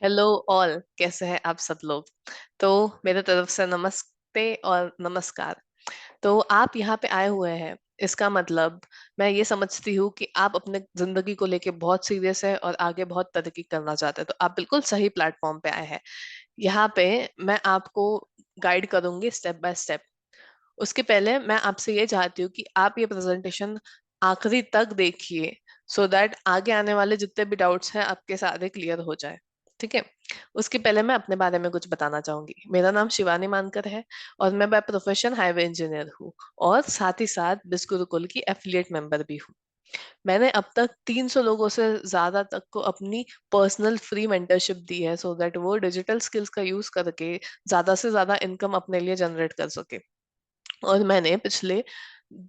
Hello all, कैसे हैं आप सब लोग। तो मेरे तरफ से नमस्ते और नमस्कार। तो आप यहाँ पे आए हुए हैं, इसका मतलब मैं ये समझती हूँ कि आप अपने जिंदगी को लेके बहुत सीरियस है और आगे बहुत तरक्की करना चाहते हैं। तो आप बिल्कुल सही प्लेटफॉर्म पे आए हैं। यहाँ पे मैं आपको गाइड करूंगी स्टेप बाय स्टेप। उसके पहले मैं आपसे ये चाहती हूँ कि आप ये प्रेजेंटेशन आखिरी तक देखिए, सो दैट आगे आने वाले जितने भी डाउट्स हैं आपके सारे क्लियर हो जाए। ठीक है। उसके पहले मैं अपने बारे में कुछ बताना चाहूंगी। मेरा नाम शिवानी मानकर है और मैं बाय प्रोफेशन हाईवे इंजीनियर हूँ और साथ ही साथ बिस गुरुकुल की एफिलिएट मेंबर भी हूँ। मैंने अब तक 300 लोगों से ज्यादा तक को अपनी पर्सनल फ्री मेंटरशिप दी है, सो दैट वो डिजिटल स्किल्स का यूज करके ज्यादा से ज्यादा इनकम अपने लिए जनरेट कर सके। और मैंने पिछले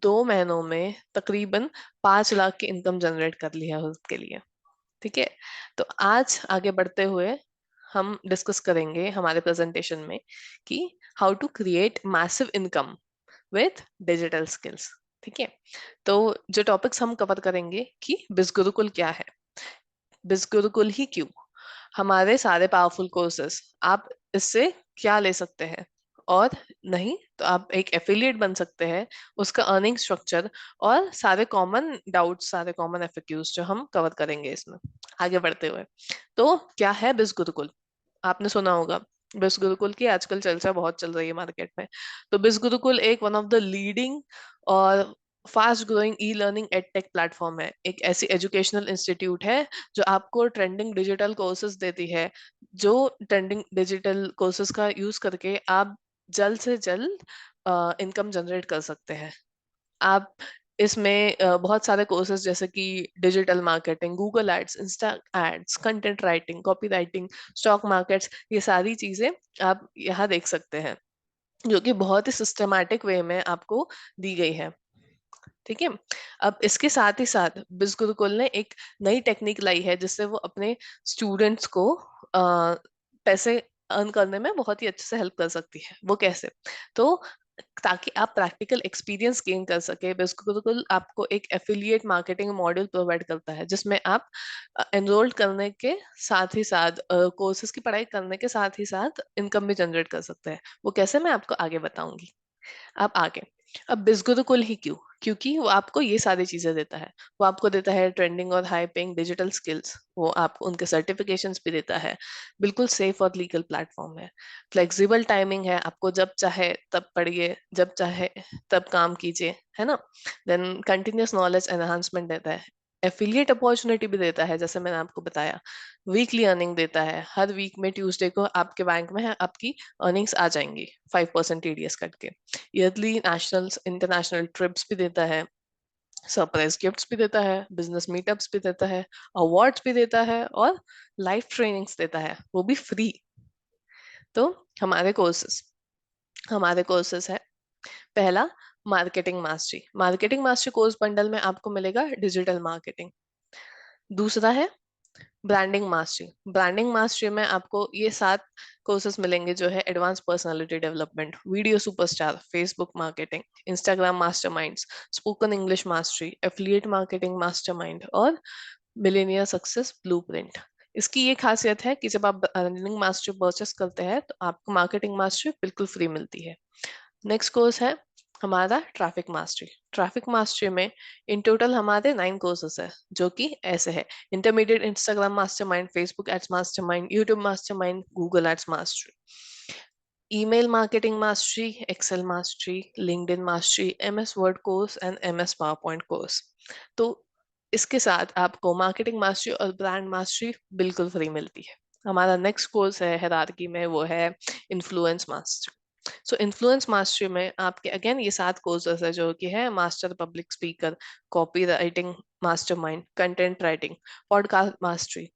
2 महीनों में तकरीबन 5 लाख की इनकम जनरेट कर ली है उसके लिए। ठीक है। तो आज आगे बढ़ते हुए हम डिस्कस करेंगे हमारे प्रेजेंटेशन में कि how to create massive income with digital skills. ठीक है। तो जो टॉपिक्स हम कवर करेंगे कि बिस गुरुकुल क्या है, बिस गुरुकुल ही क्यों, हमारे सारे पावरफुल कोर्सेस आप इससे क्या ले सकते हैं, और नहीं तो आप एक एफिलिएट बन सकते हैं, उसका अर्निंग स्ट्रक्चर और सारे कॉमन डाउट्स, सारे कॉमन एफएक्यूज जो हम कवर करेंगे इसमें आगे बढ़ते हुए। तो क्या है बिस गुरुकुल? आपने सुना होगा बिस गुरुकुल की आजकल चर्चा बहुत चल रही है मार्केट में। तो बिस गुरुकुल एक वन ऑफ द लीडिंग और fast growing e learning ed tech platform है। एक ऐसी एजुकेशनल इंस्टीट्यूट है जो आपको ट्रेंडिंग डिजिटल कोर्सेज देती है। जो ट्रेंडिंग डिजिटल कोर्सेज का यूज करके आप जल्द से जल्द इनकम जनरेट कर सकते हैं। आप इसमें बहुत सारे कोर्सेज जैसे कि digital marketing, Google ads, Insta ads, content writing, copy writing, stock markets, ये सारी चीजें आप यहाँ देख सकते हैं, जो कि बहुत ही सिस्टमैटिक वे में आपको दी गई है। ठीक है। अब इसके साथ ही साथ बिस गुरुकुल ने एक नई टेक्निक लाई है जिससे वो अपने स्टूडेंट्स को पैसे अर्न करने में बहुत ही अच्छे से हेल्प कर सकती है। वो कैसे? तो ताकि आप प्रैक्टिकल एक्सपीरियंस गेन कर सके, बिस गुरुकुल आपको एक एफिलिएट मार्केटिंग मॉड्यूल प्रोवाइड करता है जिसमें आप एनरोल्ड करने के साथ ही साथ, कोर्सेज की पढ़ाई करने के साथ ही साथ इनकम भी जनरेट कर सकते हैं। वो कैसे, मैं आपको आगे बताऊंगी। अब आगे, अब बिस गुरुकुल ही क्यों? क्योंकि वो आपको ये सारी चीजें देता है। वो आपको देता है ट्रेंडिंग और हाई पेइंग डिजिटल स्किल्स, वो आपको उनके सर्टिफिकेशंस भी देता है। बिल्कुल सेफ और लीगल प्लेटफॉर्म है। फ्लेक्सिबल टाइमिंग है, आपको जब चाहे तब पढ़िए, जब चाहे तब काम कीजिए, है ना। देन कंटिन्यूस नॉलेज एनहांसमेंट देता है। एफिलिएट अपॉर्चुनिटी भी देता है, जैसे मैंने आपको बताया। वीकली अर्निंग देता है, हर वीक में ट्यूसडे को आपके बैंक में है आपकी अर्निंग्स आ जाएंगी 5% टीडीएस कट के। ईयरली नेशनल इंटरनेशनल ट्रिप्स भी देता है, सरप्राइज गिफ्ट्स भी देता है, बिजनेस मीटअप्स भी देता है, अवार्ड्स भी देता है और लाइफ ट्रेनिंग्स देता है, वो भी फ्री। तो हमारे कोर्सेस हमारे कोर्सेस है, पहला marketing mastery. Marketing mastery course bundle में आपको मिलेगा डिजिटल मार्केटिंग। दूसरा है ब्रांडिंग मास्टरी। ब्रांडिंग मास्टरी में आपको ये 7 कोर्सेज मिलेंगे, जो है advance personality development, video superstar, Facebook marketing, Instagram masterminds, spoken English mastery, affiliate marketing mastermind और मिलेनियर सक्सेस ब्लूप्रिंट। इसकी ये खासियत है कि जब आप ब्रांडिंग मास्टरी परचेस करते हैं तो आपको मार्केटिंग मास्टरी बिल्कुल फ्री मिलती है। नेक्स्ट कोर्स है हमारा ट्रैफिक मास्टरी। ट्रैफिक मास्टरी में इन टोटल हमारे 9 कोर्सेस है, जो कि ऐसे है: intermediate Instagram mastermind, Facebook ads mastermind, YouTube mastermind, Google ads mastery, email marketing mastery, Excel mastery, LinkedIn mastery, MS Word course and MS PowerPoint course. तो इसके साथ आपको मार्केटिंग मास्टरी और ब्रांड मास्टरी बिल्कुल फ्री मिलती है। हमारा next course है हायरार्की में, वो है इन्फ्लुएंस मास्टरी। सो इन्फ्लुएंस मास्टरी में आपके अगेन ये 7 कोर्सेस है, जो कि है master public speaker, copy writing mastermind, content writing, podcast mastery,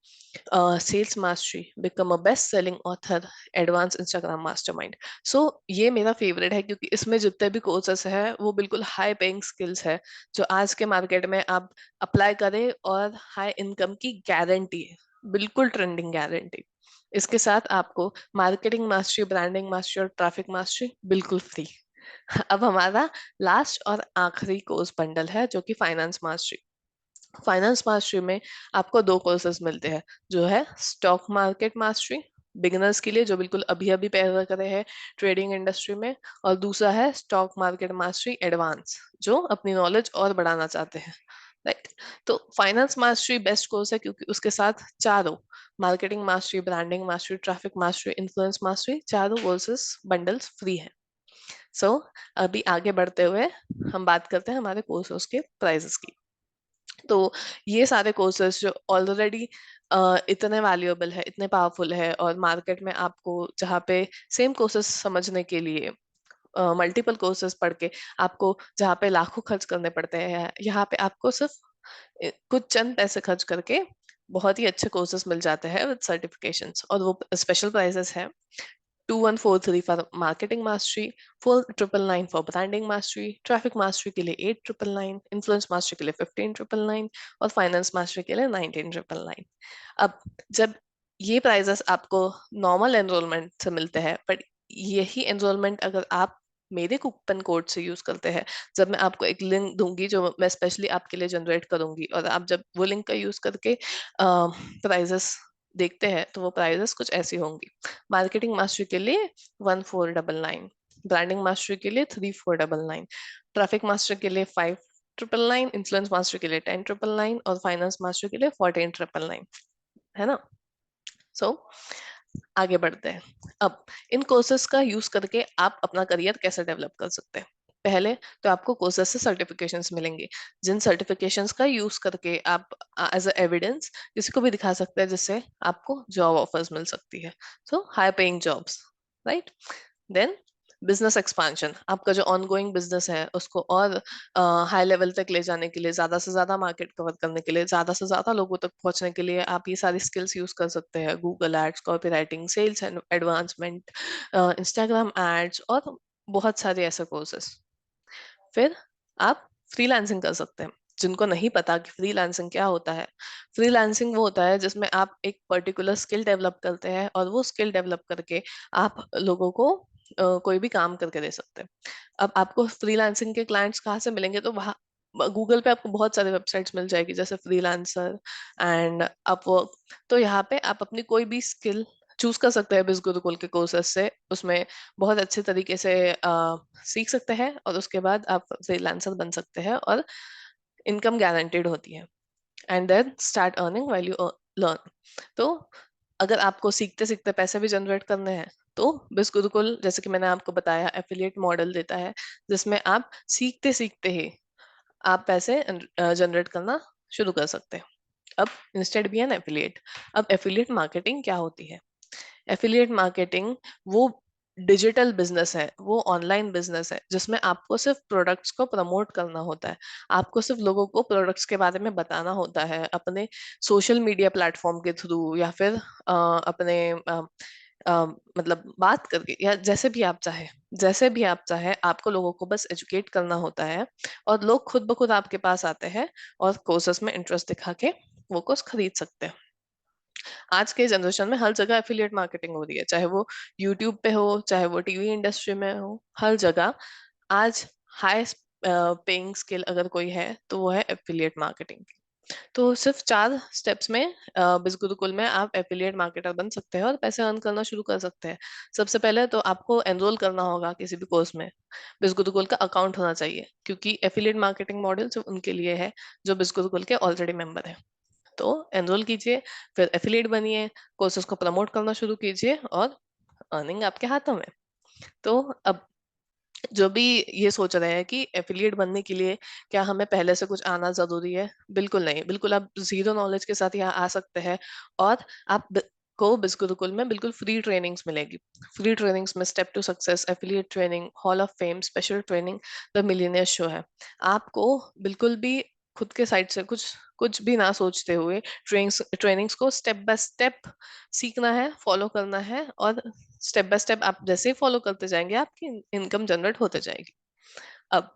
sales mastery, become a best selling author, advance Instagram mastermind. So ये मेरा फेवरेट है क्योंकि इसमें जितने भी कोर्सेस है वो बिल्कुल हाई पेइंग स्किल्स है, जो आज के मार्केट में आप अप्लाई करें और हाई इनकम की गारंटी है, बिल्कुल ट्रेंडिंग गारंटी। इसके साथ आपको मार्केटिंग मास्टरी, ब्रांडिंग मास्टरी और ट्रैफिक मास्टरी बिल्कुल फ्री। अब हमारा लास्ट और आखिरी कोर्स बंडल है, जो कि फाइनेंस मास्टरी। फाइनेंस मास्टरी में आपको दो कोर्सेज मिलते हैं, जो है स्टॉक मार्केट मास्टरी बिगिनर्स के लिए जो बिल्कुल अभी अभी पैदा करे हैं ट्रेडिंग इंडस्ट्री में, और दूसरा है स्टॉक मार्केट मास्टरी एडवांस, जो अपनी नॉलेज और बढ़ाना चाहते हैं, राइट। तो फाइनेंस मास्टरी बेस्ट कोर्स है क्योंकि उसके साथ चारों, marketing mastery, branding mastery, traffic mastery, influence mastery, चारों कोर्सेज बंडल्स फ्री है। सो अभी आगे बढ़ते हुए हम बात करते हैं हमारे कोर्सेज के प्राइजेस की। तो ये सारे कोर्सेज जो ऑलरेडी इतने वैल्यूएबल है, इतने पावरफुल है, और मार्केट में आपको जहाँ पे सेम कोर्सेज समझने के लिए मल्टीपल कोर्सेज पढ़ के आपको जहाँ पे लाखों खर्च करने पड़ते हैं, यहाँ पे आपको सिर्फ कुछ चंद पैसे खर्च करके बहुत ही अच्छे कोर्सेज मिल जाते हैं विद सर्टिफिकेशंस, और वो स्पेशल प्राइजेस है 2143 for marketing mastery, 4999 for branding mastery, traffic mastery के लिए 8999, इन्फ्लुएंस मास्टरी के लिए 15999, और फाइनेंस मास्टरी के लिए 19999। अब जब ये प्राइजेस आपको नॉर्मल एनरोलमेंट से मिलते हैं, बट यही एनरोलमेंट अगर आप मेरे कूपन कोड से यूज करते हैं, जब मैं आपको एक लिंक दूंगी जो मैं स्पेशली आपके लिए जनरेट करूंगी, और आप जब वो लिंक का यूज करके प्राइजेस देखते हैं, तो वो प्राइजेस कुछ ऐसी होंगी। मार्केटिंग मास्टरी के लिए 1499, ब्रांडिंग मास्टरी के लिए 3499, ट्रैफिक मास्टर के लिए 5999, इन्फ्लुएंस मास्टर के लिए 10999, और फाइनेंस मास्टर के लिए 14999, है ना। सो आगे बढ़ते हैं। अब इन कोर्सेज का यूज करके आप अपना करियर कैसे डेवलप कर सकते हैं। पहले तो आपको कोर्सेज से सर्टिफिकेशंस मिलेंगे, जिन सर्टिफिकेशंस का यूज करके आप एज अ एविडेंस किसी को भी दिखा सकते हैं, जिससे आपको जॉब ऑफर्स मिल सकती है, so high paying jobs, right. Then business expansion, आपका जो ऑनगोइंग बिजनेस है उसको और हाई लेवल तक ले जाने के लिए, ज्यादा से ज्यादा मार्केट कवर करने के लिए, ज्यादा से ज्यादा लोगों तक पहुंचने के लिए आप ये सारी स्किल्स यूज कर सकते हैं। Google ads, copy writing, sales and advancement, Instagram ads, और बहुत सारे ऐसे कोर्सेस। फिर आप फ्रीलांसिंग कर सकते हैं। जिनको नहीं पता कि फ्रीलांसिंग क्या होता है, फ्रीलांसिंग वो होता है जिसमें आप एक पर्टिकुलर स्किल डेवलप करते हैं, और वो स्किल डेवलप करके आप लोगों को कोई भी काम करके दे सकते हैं। अब आपको फ्रीलांसिंग के क्लाइंट्स कहाँ से मिलेंगे, तो वहाँ गूगल पे आपको बहुत सारे वेबसाइट्स मिल जाएगी, जैसे फ्रीलांसर एंड अपवर्क। तो यहाँ पे आप अपनी कोई भी स्किल चूज कर सकते हैं बिस गुरुकुल के कोर्सेज से, उसमें बहुत अच्छे तरीके से सीख सकते हैं, और उसके बाद आप फ्रीलांसर बन सकते हैं, और इनकम गारंटेड होती है। And then start earning while you learn. तो अगर आपको सीखते सीखते पैसे भी जनरेट करने हैं, तो बिस गुरुकुल, जैसे कि मैंने आपको बताया, एफिलिएट मॉडल देता है, जिसमें आप सीखते सीखते ही आप पैसे जनरेट करना शुरू कर सकते हैं। अब इंस्टेड बी एन एफिलिएट। अब एफिलिएट मार्केटिंग क्या होती है? एफिलिएट मार्केटिंग वो डिजिटल बिजनेस है, वो ऑनलाइन बिजनेस है, जिसमें आपको सिर्फ प्रोडक्ट्स को प्रमोट करना होता है। आपको सिर्फ लोगों को प्रोडक्ट्स के बारे में बताना होता है, अपने सोशल मीडिया प्लेटफॉर्म के थ्रू, या फिर अपने मतलब बात करके, या जैसे भी आप चाहे आपको लोगों को बस एजुकेट करना होता है, और लोग खुद ब खुद आपके पास आते हैं, और कोर्सेस में इंटरेस्ट दिखा के वो कोर्स खरीद सकते हैं। आज के जनरेशन में हर जगह एफिलिएट मार्केटिंग हो रही है, चाहे वो यूट्यूब पे हो, चाहे वो टीवी इंडस्ट्री में हो, हर जगह आज हाई पेइंग स्किल अगर कोई है तो वो है एफिलिएट मार्केटिंग। तो सिर्फ 4 स्टेप्स में बिज गुरुकुल में आप एफिलिएट मार्केटर बन सकते हैं और पैसे अर्न करना शुरू कर सकते हैं। सबसे पहले तो आपको एनरोल करना होगा किसी भी कोर्स में। बिज गुरुकुल का अकाउंट होना चाहिए, क्योंकि एफिलिएट मार्केटिंग मॉडल सिर्फ उनके लिए है जो बिज गुरुकुल के ऑलरेडी मेंबर है। तो एनरोल कीजिए, फिर एफिलिएट बनिए, कोर्सेज को प्रमोट करना शुरू कीजिए, और अर्निंग आपके हाथों में। तो अब जो भी ये सोच रहे हैं कि एफिलिएट बनने के लिए क्या हमें पहले से कुछ आना जरूरी है, बिल्कुल नहीं। बिल्कुल आप जीरो नॉलेज के साथ यहाँ आ सकते हैं, और आप को बिस गुरुकुल में बिल्कुल फ्री ट्रेनिंग्स मिलेगी। फ्री ट्रेनिंग्स में step to success, affiliate training, hall of fame, special training, the millionaire show है। आपको बिल्कुल भी खुद के साइड से कुछ कुछ भी ना सोचते हुए ट्रेनिंग्स को स्टेप बाय स्टेप सीखना है, फॉलो करना है, और स्टेप बाय स्टेप आप जैसे ही फॉलो करते जाएंगे आपकी इनकम जनरेट होते जाएगी। अब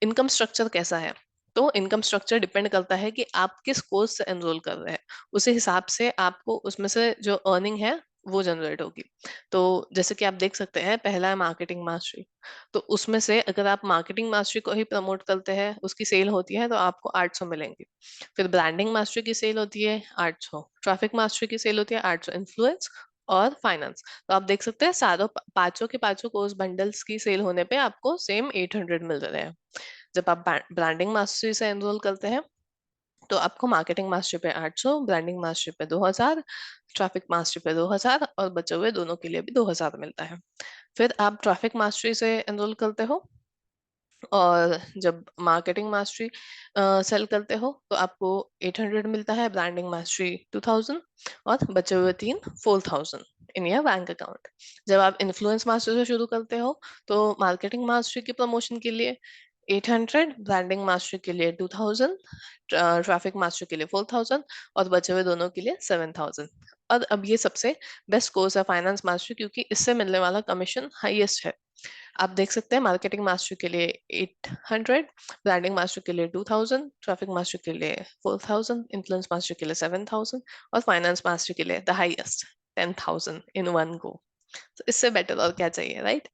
इनकम स्ट्रक्चर कैसा है? तो इनकम स्ट्रक्चर डिपेंड करता है कि आप किस कोर्स से एनरोल कर रहे हैं, उसी हिसाब से आपको उसमें से जो अर्निंग है वो जनरेट होगी। तो जैसे कि आप देख सकते हैं, पहला है मार्केटिंग मास्टरी। तो उसमें से अगर आप मार्केटिंग मास्टरी को ही प्रमोट करते हैं, उसकी सेल होती है तो आपको 800 मिलेंगे। फिर ब्रांडिंग मास्टरी की सेल होती है 800, ट्रैफिक मास्टरी की सेल होती है 800, इन्फ्लुएंस और फाइनेंस। तो आप देख सकते हैं सारों पांचों के पांचों कोर्स बंडल्स की सेल होने पे आपको सेम 800 मिल रहे हैं। जब आप ब्रांडिंग मास्टरी से एनरोल करते हैं तो आपको मार्केटिंग मास्टरी पे 800, ब्रांडिंग मास्टरी पे 2000, ट्रैफिक मास्टरी पे 2000 और बचे हुए दोनों के लिए भी 2000 मिलता है। फिर आप ट्रैफिक मास्टरी से एनरोल करते हो और जब मार्केटिंग मास्टरी सेल करते हो तो आपको 800 मिलता है, ब्रांडिंग मास्टरी 2000 और बचे हुए तीन 4000 इन योर बैंक अकाउंट। जब आप इन्फ्लुएंस मास्टर से शुरू करते हो तो मार्केटिंग मास्टरी की प्रमोशन के लिए 800, ब्रांडिंग मास्टरी के लिए 2000, ट्रैफिक मास्टरी के लिए 4000 और बचे हुए दोनों के लिए 7000। और अब ये सबसे बेस्ट कोर्स है फाइनेंस मास्टरी, क्योंकि इससे मिलने वाला कमीशन हाईएस्ट है। आप देख सकते हैं मार्केटिंग मास्टर के लिए 800, ब्रांडिंग मास्टर के लिए 2000, ट्रैफिक मास्टर के लिए 4000, इन्फ्लुएंस मास्टर के लिए 7000 और फाइनेंस मास्टर के लिए the highest 10,000 in one go. तो इससे बेटर और क्या चाहिए, राइट?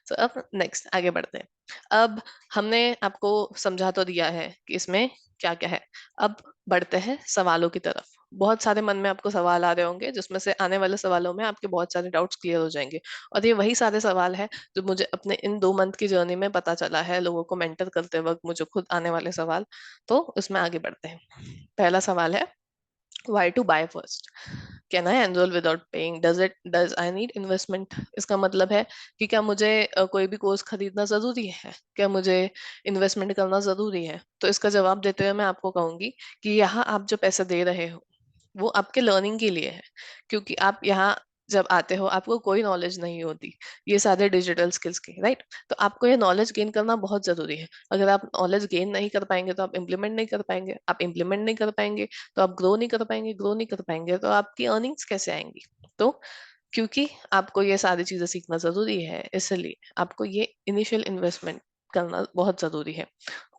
तो अब नेक्स्ट आगे बढ़ते हैं। अब हमने आपको समझा तो दिया है कि इसमें क्या क्या है। अब बढ़ते हैं सवालों की तरफ। बहुत सारे मन में आपको सवाल आ रहे होंगे, जिसमें से आने वाले सवालों में आपके बहुत सारे डाउट्स क्लियर हो जाएंगे। और ये वही सारे सवाल है जो मुझे अपने इन 2 मंथ की जर्नी में पता चला है, लोगों को मेंटर करते वक्त मुझे खुद आने वाले सवाल। तो उसमें आगे बढ़ते हैं। पहला सवाल है, why to buy first? Can I enroll without paying? Does I need investment? इसका मतलब है कि क्या मुझे कोई भी कोर्स खरीदना जरूरी है, क्या मुझे इन्वेस्टमेंट करना जरूरी है? तो इसका जवाब देते हुए मैं आपको कहूंगी कि यहाँ आप जो पैसे दे रहे हो वो आपके लर्निंग के लिए है। क्योंकि आप यहाँ जब आते हो आपको कोई नॉलेज नहीं होती, ये सारे डिजिटल स्किल्स की, राइट? तो आपको ये नॉलेज गेन करना बहुत जरूरी है। अगर आप नॉलेज गेन नहीं कर पाएंगे तो आप इम्प्लीमेंट नहीं कर पाएंगे, आप इम्प्लीमेंट नहीं कर पाएंगे तो आप ग्रो नहीं कर पाएंगे, ग्रो नहीं कर पाएंगे तो आपकी अर्निंग्स कैसे आएंगी? तो क्योंकि आपको ये सारी चीजें सीखना जरूरी है, इसलिए आपको ये इनिशियल इन्वेस्टमेंट करना बहुत जरूरी है।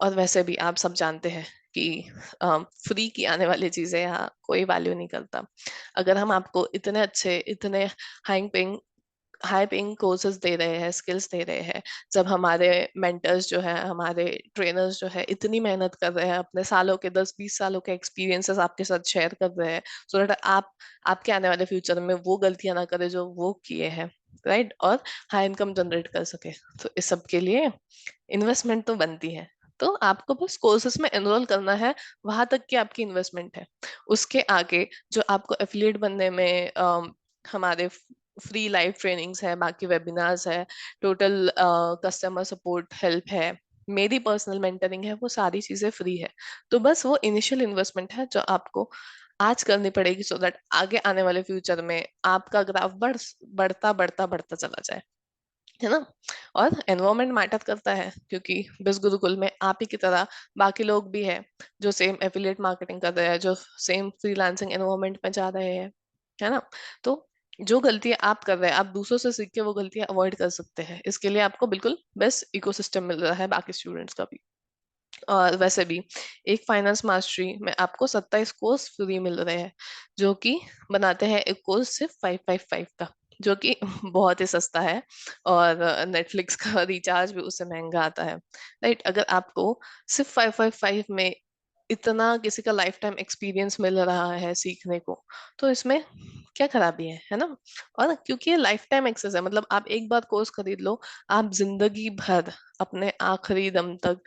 और वैसे भी आप सब जानते हैं कि फ्री की आने वाली चीजें यहाँ कोई वैल्यू नहीं करता। अगर हम आपको इतने अच्छे, इतने high paying high paying courses दे रहे हैं, स्किल्स दे रहे हैं, जब हमारे मेंटर्स जो है, हमारे ट्रेनर्स जो है इतनी मेहनत कर रहे हैं, अपने सालों के 10-20 सालों के एक्सपीरियंसेस आपके साथ शेयर कर रहे हैं, सो दैट आप आपके आने वाले फ्यूचर में वो गलतियां ना करें जो वो किए हैं, राइट? और हाई इनकम जनरेट कर सके। तो इस सब के लिए इन्वेस्टमेंट तो बनती है। तो आपको बस कोर्सेज में एनरोल करना है, वहां तक की आपकी इन्वेस्टमेंट है। उसके आगे जो आपको एफिलिएट बनने में हमारे फ्री लाइव ट्रेनिंग्स है, बाकी वेबिनार्स है, टोटल कस्टमर सपोर्ट हेल्प है, मेरी पर्सनल मेंटरिंग है, वो सारी चीजें फ्री है। तो बस वो इनिशियल इन्वेस्टमेंट है जो आपको आज करनी पड़ेगी, सो दैट आगे आने वाले फ्यूचर में आपका ग्राफ बढ़ता बढ़ता बढ़ता चला जाए, है ना? और एनवायरमेंट मैटर करता है, क्योंकि बिस गुरुकुल में आप ही की तरह बाकी लोग भी हैं जो सेम एफिलिएट मार्केटिंग कर रहे हैं, जो सेम फ्रीलांसिंग एनवायरमेंट में जा रहे हैं, है ना? तो जो गलतियां आप कर रहे हैं, आप दूसरों से सीख के वो गलतियां अवॉइड कर सकते हैं। इसके लिए आपको बिल्कुल बेस्ट इकोसिस्टम मिल रहा है बाकी स्टूडेंट्स का भी। और वैसे भी एक फाइनेंस मास्टरी में आपको 27 कोर्स फ्री मिल रहे हैं, जो कि बनाते हैं एक कोर्स सिर्फ 555 का, जो कि बहुत ही सस्ता है। और नेटफ्लिक्स का रिचार्ज भी उससे महंगा आता है, राइट? अगर आपको सिर्फ 555 में इतना किसी का लाइफ टाइम एक्सपीरियंस मिल रहा है सीखने को, तो इसमें क्या खराबी है ना? और क्योंकि ये लाइफ टाइम एक्सेस है, मतलब आप एक बार कोर्स खरीद लो, आप जिंदगी भर अपने आखिरी दम तक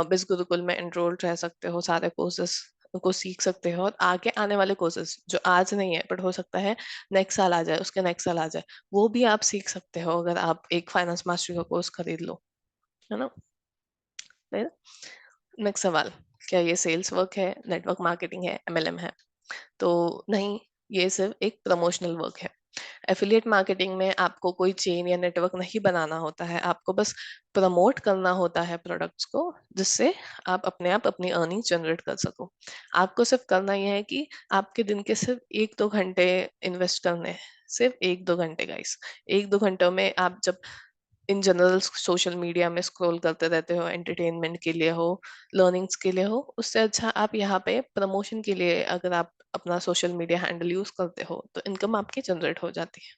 बिस गुरुकुल में एनरोल्ड रह सकते हो, सारे कोर्सेस को सीख सकते हो। और आगे आने वाले कोर्सेस जो आज नहीं है बट हो सकता है नेक्स्ट साल आ जाए, उसके नेक्स्ट साल आ जाए, वो भी आप सीख सकते हो अगर आप एक फाइनेंस मास्टरी का कोर्स खरीद लो, है ना? नेक्स्ट सवाल, क्या ये सेल्स वर्क है, नेटवर्क मार्केटिंग है, एमएलएम है? तो नहीं, ये सिर्फ एक प्रमोशनल वर्क है। एफिलिएट मार्केटिंग में आपको कोई चेन या नेटवर्क नहीं बनाना होता है, आपको बस प्रमोट करना होता है प्रोडक्ट्स को, जिससे आप अपने आप अपनी अर्निंग जनरेट कर सको। आपको सिर्फ करना यह है कि आपके दिन के सिर्फ 1-2 घंटे इन्वेस्ट करने हैं, सिर्फ 1-2 घंटे गाइस। 1-2 घंटों में आप जब इन जनरल सोशल मीडिया में स्क्रॉल करते रहते हो, एंटरटेनमेंट के लिए हो, लर्निंग्स के लिए हो, उससे अच्छा आप यहाँ पे प्रमोशन के लिए अगर आप अपना सोशल मीडिया हैंडल यूज करते हो तो इनकम आपकी जनरेट हो जाती है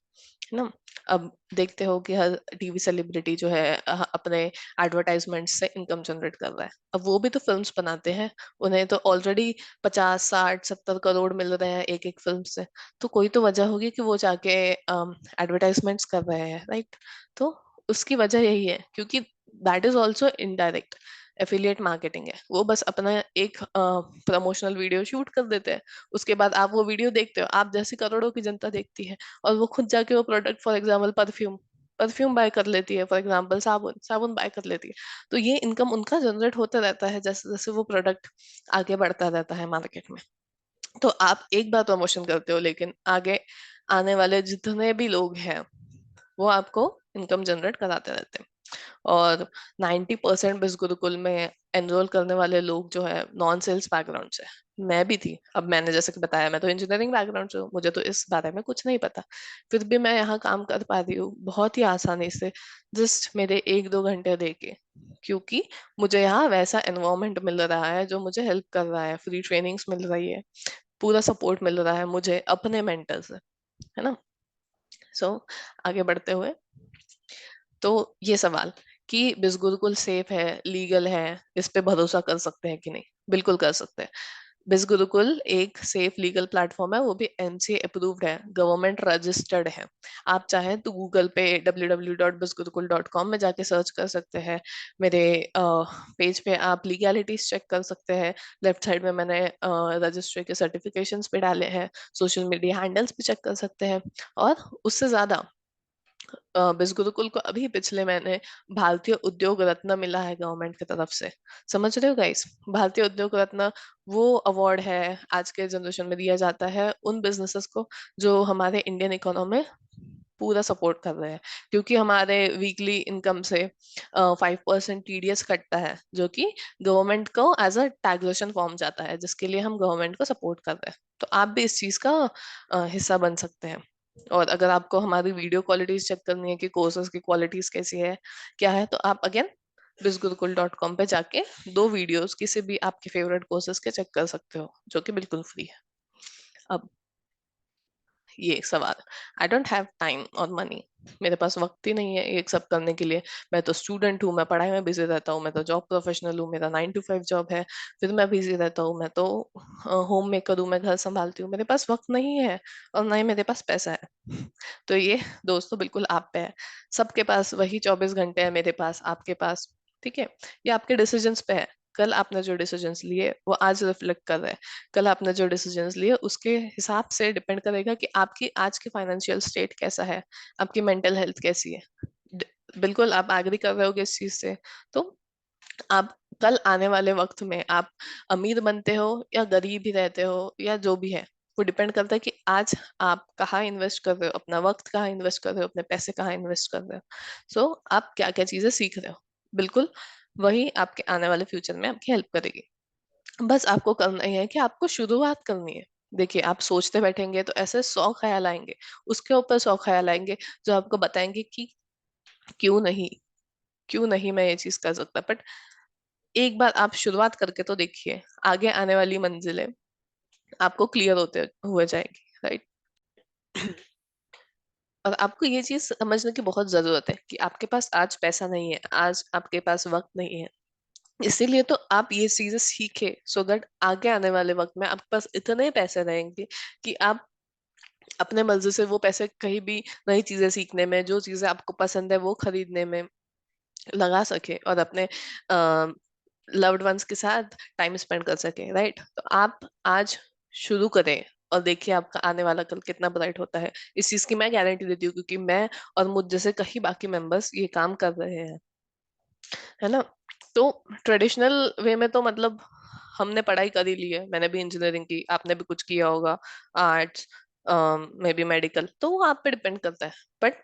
ना। अब देखते हो कि हर टीवी सेलिब्रिटी जो है अपने एडवर्टाइजमेंट से इनकम जनरेट कर रहा है। अब वो भी तो फिल्म्स बनाते हैं, उन्हें तो ऑलरेडी 50 60 70 करोड़ मिल रहे हैं एक एक फिल्म से। तो कोई तो वजह होगी कि वो जाके एडवर्टाइजमेंट्स कर रहे हैं, राइट। तो उसकी वजह यही है, क्योंकि that is also indirect affiliate marketing है। वो बस अपना एक प्रमोशनल वीडियो शूट कर देते हैं, उसके बाद आप वो वीडियो देखते हो, आप जैसी करोड़ों की जनता देखती है, और वो खुद जाके वो product, for example perfume, perfume buy कर लेती है, फॉर एग्जाम्पल साबुन, साबुन बाय कर लेती है। तो ये इनकम उनका जनरेट होता रहता है जैसे जैसे वो प्रोडक्ट आगे बढ़ता रहता है मार्केट में। तो आप एक बार प्रमोशन करते हो, लेकिन आगे आने वाले जितने भी लोग हैं वो आपको इनकम जनरेट कराते रहते हैं। और 90% बिस गुरुकुल में एनरोल करने वाले लोग जो है नॉन सेल्स बैकग्राउंड से। मैं भी थी, अब मैंने जैसे कि बताया मैं तो इंजीनियरिंग बैकग्राउंड से हूँ, मुझे तो इस बारे में कुछ नहीं पता, फिर भी मैं यहाँ काम कर पा रही हूँ बहुत ही आसानी से, जस्ट मेरे 1 2 घंटे दे के। क्योंकि मुझे यहाँ वैसा एनवायरनमेंट मिल रहा है जो मुझे हेल्प कर रहा है, फ्री ट्रेनिंग्स मिल रही है, पूरा सपोर्ट मिल रहा है मुझे अपने मेंटर से, है ना। सो आगे बढ़ते हुए, तो ये सवाल कि बिस गुरुकुल सेफ है, लीगल है, इस पे भरोसा कर सकते हैं कि नहीं? बिल्कुल कर सकते हैं। बिस गुरुकुल एक सेफ लीगल प्लेटफॉर्म है, वो भी एमसीए अप्रूव्ड है, गवर्नमेंट रजिस्टर्ड है। आप चाहें तो गूगल पे www.bisgurukul.com में जाके सर्च कर सकते हैं। मेरे पेज पे आप लीगैलिटीज चेक कर सकते हैं। लेफ्ट साइड में मैंने रजिस्ट्री के सर्टिफिकेशंस पे डाले हैं, सोशल मीडिया हैंडल्स भी चेक कर सकते हैं। और उससे ज्यादा बिस गुरुकुल को अभी पिछले महीने भारतीय उद्योग रत्न मिला है गवर्नमेंट की तरफ से। समझ रहे हो गाइस? भारतीय उद्योग रत्न वो अवार्ड है, आज के जनरेशन में दिया जाता है उन बिजनेसेस को जो हमारे इंडियन इकोनॉमी में पूरा सपोर्ट कर रहे हैं। क्योंकि हमारे वीकली इनकम से 5% टीडीएस कटता है, जो कि गवर्नमेंट को एज अ टैक्सेशन फॉर्म जाता है, जिसके लिए हम गवर्नमेंट को सपोर्ट कर रहे हैं। तो आप भी इस चीज का हिस्सा बन सकते हैं। और अगर आपको हमारी वीडियो क्वालिटीज चेक करनी है कि कोर्सेज की क्वालिटीज कैसी है, क्या है, तो आप अगेन bizgurukul.com पे जाके 2 वीडियोस किसी भी आपके फेवरेट कोर्सेज के चेक कर सकते हो, जो कि बिल्कुल फ्री है। अब ये सवाल, आई डोंट हैव टाइम और मनी, मेरे पास वक्त ही नहीं है ये सब करने के लिए। मैं तो स्टूडेंट हूँ, मैं पढ़ाई में बिजी रहता हूँ, मैं तो जॉब प्रोफेशनल हूँ, मेरा 9 to 5 जॉब है, फिर मैं बिजी रहता हूँ, मैं तो होम मेकर हूँ, मैं घर संभालती हूँ, मेरे पास वक्त नहीं है और ना ही मेरे पास पैसा है। तो ये दोस्तों बिल्कुल आप पे है। सबके पास वही 24 घंटे है, मेरे पास, आपके पास, ठीक है। ये आपके डिसीजंस पे है। कल आपने जो डिसीजंस लिए वो आज रिफ्लेक्ट कर रहे हैं। कल आपने जो डिसीजंस लिए उसके हिसाब से डिपेंड करेगा कि आपकी आज की फाइनेंशियल स्टेट कैसा है, आपकी मेंटल हेल्थ कैसी है। बिल्कुल आप एग्री कर रहे होगे इस चीज से। तो आप कल आने वाले वक्त में आप अमीर बनते हो या गरीब ही रहते हो या जो भी है, वो डिपेंड करता है कि आज आप कहाँ इन्वेस्ट कर रहे हो अपना वक्त, कहाँ इन्वेस्ट कर रहे हो अपने पैसे, कहाँ इन्वेस्ट कर रहे हो। सो आप क्या क्या चीजें सीख रहे हो, बिल्कुल वही आपके आने वाले फ्यूचर में आपकी हेल्प करेगी। बस आपको करना ही है कि आपको शुरुआत करनी है। देखिए, आप सोचते बैठेंगे तो ऐसे 100 ख्याल आएंगे, उसके ऊपर 100 ख्याल आएंगे जो आपको बताएंगे कि क्यों नहीं, क्यों नहीं मैं ये चीज कर सकता। बट एक बार आप शुरुआत करके तो देखिए, आगे आने वाली मंजिलें आपको क्लियर होते हुए जाएगी, राइट। और आपको ये चीज समझने की बहुत जरूरत है कि आपके पास आज पैसा नहीं है, आज आपके पास वक्त नहीं है। इसीलिए तो आप ये चीजें सीखे, सो दैट आगे आने वाले वक्त में आपके पास इतने पैसे रहेंगे कि आप अपने मर्जी से वो पैसे कहीं भी नई चीजें सीखने में, जो चीजें आपको पसंद है वो खरीदने में लगा सके, और अपने लव्ड वंस के साथ टाइम स्पेंड कर सके, राइट। तो आप आज शुरू करें और देखिए आपका आने वाला कल कितना ब्राइट होता है। इस चीज की मैं गारंटी देती हूँ, क्योंकि मैं और मुझ जैसे कई बाकी मेंबर्स ये काम कर रहे हैं, है ना। तो ट्रेडिशनल वे में तो मतलब हमने पढ़ाई कर ही ली है, मैंने भी इंजीनियरिंग की, आपने भी कुछ किया होगा, आर्ट्स, मे बी मेडिकल, तो वो आप पे डिपेंड करता है। बट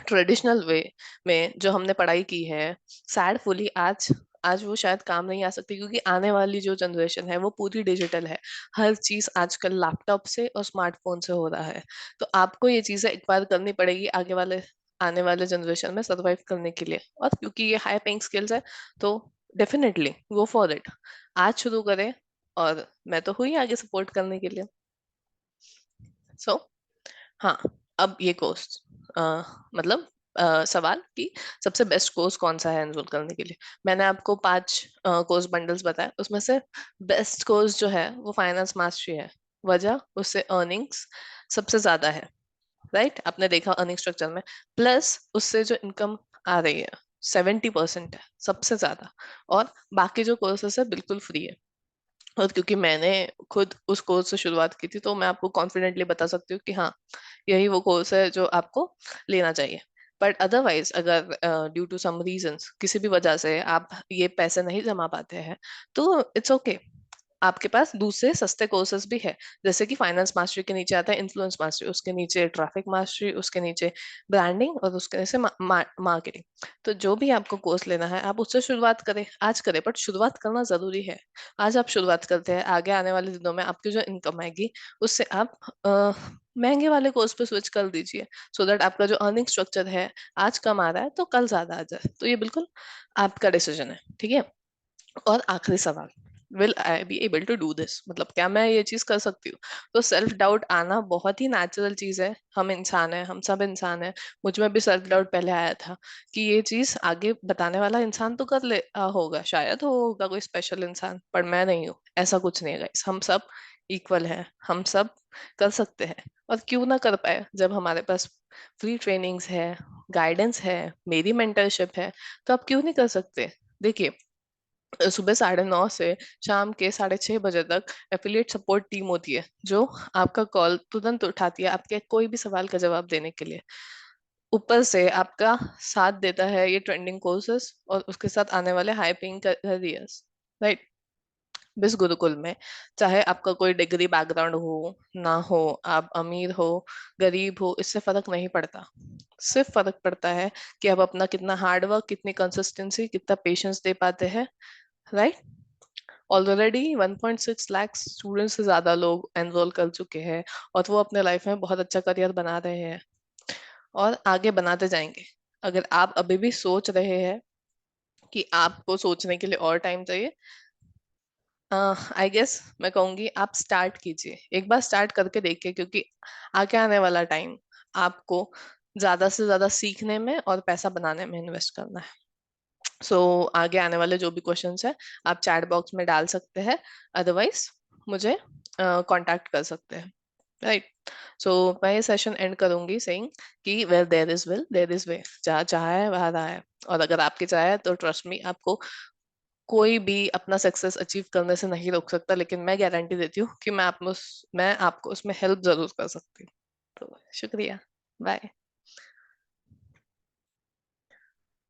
ट्रेडिशनल वे में जो हमने पढ़ाई की है, सैडफुली आज आज वो शायद काम नहीं आ सकती, क्योंकि आने वाली जो जनरेशन है वो पूरी डिजिटल है। हर चीज आजकल लैपटॉप से और स्मार्टफोन से हो रहा है। तो आपको ये चीजें एक बार करनी पड़ेगी आगे वाले आने वाले जनरेशन में सर्वाइव करने के लिए। और क्योंकि ये हाई पेइंग स्किल्स है, तो डेफिनेटली गो फॉर इट। आज शुरू करें, और मैं तो हुई आगे सपोर्ट करने के लिए। सो हाँ, अब ये कोर्स, मतलब सवाल कि सबसे बेस्ट कोर्स कौन सा है एनरोल करने के लिए। मैंने आपको 5 कोर्स बंडल्स बताए, उसमें से बेस्ट कोर्स जो है वो फाइनेंस मास्टरी है। वजह, उससे अर्निंग्स सबसे ज्यादा है। राइट, आपने देखा अर्निंग स्ट्रक्चर में, प्लस उससे जो इनकम आ रही है 70% है, सबसे ज्यादा। और बाकी जो कोर्सेस है बिल्कुल फ्री है। और क्योंकि मैंने खुद उस कोर्स से शुरुआत की थी, तो मैं आपको कॉन्फिडेंटली बता सकती हूँ कि हाँ, यही वो कोर्स है जो आपको लेना चाहिए। बट अदरवाइज, अगर ड्यू टू सम रीजंस, किसी भी वजह से आप ये पैसे नहीं जमा पाते हैं, तो इट्स ओके, आपके पास दूसरे सस्ते कोर्सेज भी है। जैसे कि फाइनेंस मास्टरी के नीचे आता है इन्फ्लुएंस मास्टरी, उसके नीचे ट्रैफिक मास्टरी, उसके नीचे ब्रांडिंग, और उसके नीचे मार्केटिंग। तो जो भी आपको कोर्स लेना है, आप उससे शुरुआत करें, आज करें, बट शुरुआत करना जरूरी है। आज आप शुरुआत करते हैं, आगे आने वाले दिनों में आपकी जो इनकम आएगी, उससे आप महंगे वाले कोर्स पे स्विच कर दीजिए, सो दैट आपका जो अर्निंग स्ट्रक्चर है आज कम आ रहा है तो कल ज्यादा आ जाए। तो ये बिल्कुल आपका डिसीजन है, ठीक है। और आखिरी सवाल, will I be able to do this, मतलब क्या मैं ये चीज कर सकती हूँ। तो सेल्फ डाउट आना बहुत ही नेचुरल चीज है, हम इंसान है, हम सब इंसान है। मुझ में भी सेल्फ डाउट पहले आया था कि ये चीज आगे बताने वाला इंसान तो कर ले होगा, शायद होगा कोई स्पेशल इंसान, पर मैं नहीं हूँ। ऐसा कुछ नहीं है गाइस, हम सब इक्वल हैं, हम सब कर सकते हैं। और क्यों ना कर पाए, जब हमारे पास फ्री ट्रेनिंग्स है, गाइडेंस है, मेरी मेंटरशिप है, तो आप क्यों नहीं कर सकते। देखिए, सुबह 9:30 से शाम के 6:30 बजे तक एफिलिएट सपोर्ट टीम होती है, जो आपका कॉल तुरंत उठाती है आपके कोई भी सवाल का जवाब देने के लिए। ऊपर से आपका साथ देता है ये ट्रेंडिंग कोर्सेस, और उसके साथ आने वाले हाई पेइंग करियर्स। राइट, बिस गुरुकुल में, चाहे आपका कोई डिग्री बैकग्राउंड हो ना हो, आप अमीर हो गरीब हो, इससे फर्क नहीं पड़ता। सिर्फ फर्क पड़ता है कि आप अपना कितना हार्डवर्क, कितनी कंसिस्टेंसी, कितना पेशेंस दे पाते हैं। राइट, ऑलरेडी 1.6 लाख स्टूडेंट्स से ज्यादा लोग एनरोल कर चुके हैं, और वो अपने लाइफ में बहुत अच्छा करियर बना रहे हैं, और आगे बनाते जाएंगे। अगर आप अभी भी सोच रहे हैं कि आपको सोचने के लिए और टाइम चाहिए, आई गेस मैं कहूंगी आप स्टार्ट कीजिए, एक बार स्टार्ट करके देखिए, क्योंकि आगे आने वाला टाइम आपको ज्यादा से ज्यादा सीखने में और पैसा बनाने में इन्वेस्ट करना है। सो आगे आने वाले जो भी क्वेश्चंस है, आप चैट बॉक्स में डाल सकते हैं, अदरवाइज मुझे कांटेक्ट कर सकते हैं। राइट, सो मैं ये सेशन एंड करूंगी सेइंग कि where there is will there is way, जहाँ चाह है वहां रहा है। और अगर आपकी चाह है, तो ट्रस्ट मी, आपको कोई भी अपना सक्सेस अचीव करने से नहीं रोक सकता। लेकिन मैं गारंटी देती हूँ कि मैं आपको उसमें हेल्प जरूर कर सकती हूँ। तो शुक्रिया, बाय।